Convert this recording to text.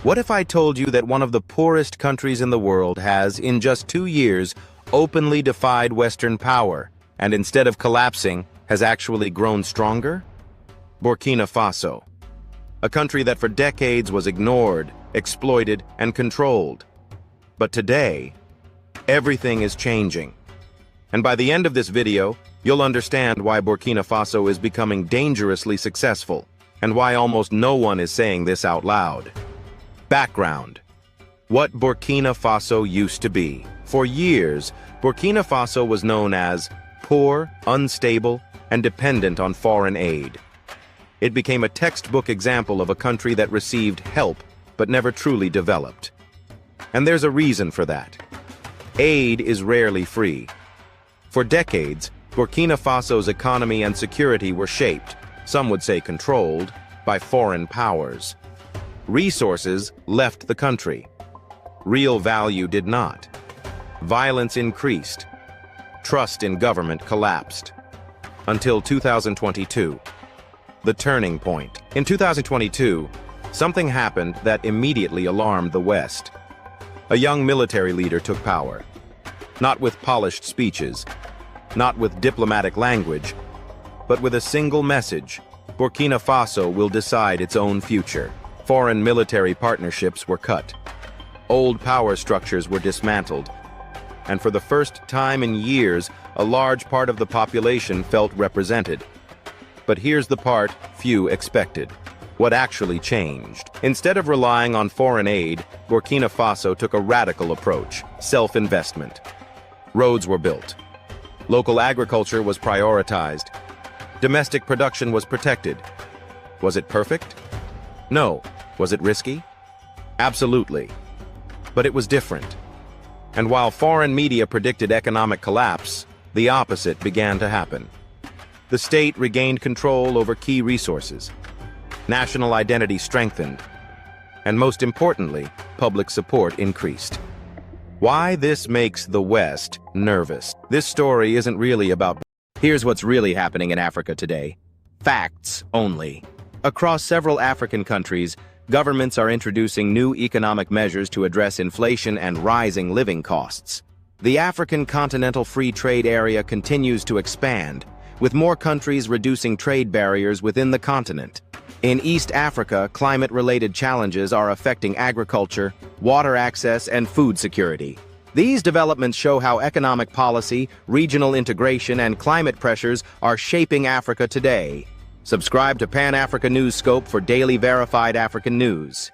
What if I told you that one of the poorest countries in the world has, in just 2 years, openly defied Western power, and instead of collapsing, has actually grown stronger? Burkina Faso, a country that for decades was ignored, exploited, and controlled. But today, everything is changing. And by the end of this video, you'll understand why Burkina Faso is becoming dangerously successful, and why almost no one is saying this out loud. Background: what Burkina Faso used to be. For years, Burkina Faso was known as poor, unstable, and dependent on foreign aid. It became a textbook example of a country that received help but never truly developed. And there's a reason for that. Aid is rarely free. For decades, Burkina Faso's economy and security were shaped, some would say controlled, by foreign powers. Resources left the country. Real value did not. Violence increased. Trust in government collapsed. Until 2022. The turning point. In 2022, something happened that immediately alarmed the West. A young military leader took power. Not with polished speeches, not with diplomatic language, but with a single message: Burkina Faso will decide its own future. Foreign military partnerships were cut. Old power structures were dismantled. And for the first time in years, a large part of the population felt represented. But here's the part few expected. What actually changed? Instead of relying on foreign aid, Burkina Faso took a radical approach: self-investment. Roads were built. Local agriculture was prioritized. Domestic production was protected. Was it perfect? No. Was it risky? Absolutely. But it was different. And while foreign media predicted economic collapse, the opposite began to happen. The state regained control over key resources. National identity strengthened. And most importantly, public support increased. Why this makes the West nervous? This story isn't really about... Here's what's really happening in Africa today. Facts only. Across several African countries, governments are introducing new economic measures to address inflation and rising living costs. The African Continental Free Trade Area continues to expand, with more countries reducing trade barriers within the continent. In East Africa, climate-related challenges are affecting agriculture, water access, and food security. These developments show how economic policy, regional integration, and climate pressures are shaping Africa today. Subscribe to Pan-Africa News Scope for daily verified African news.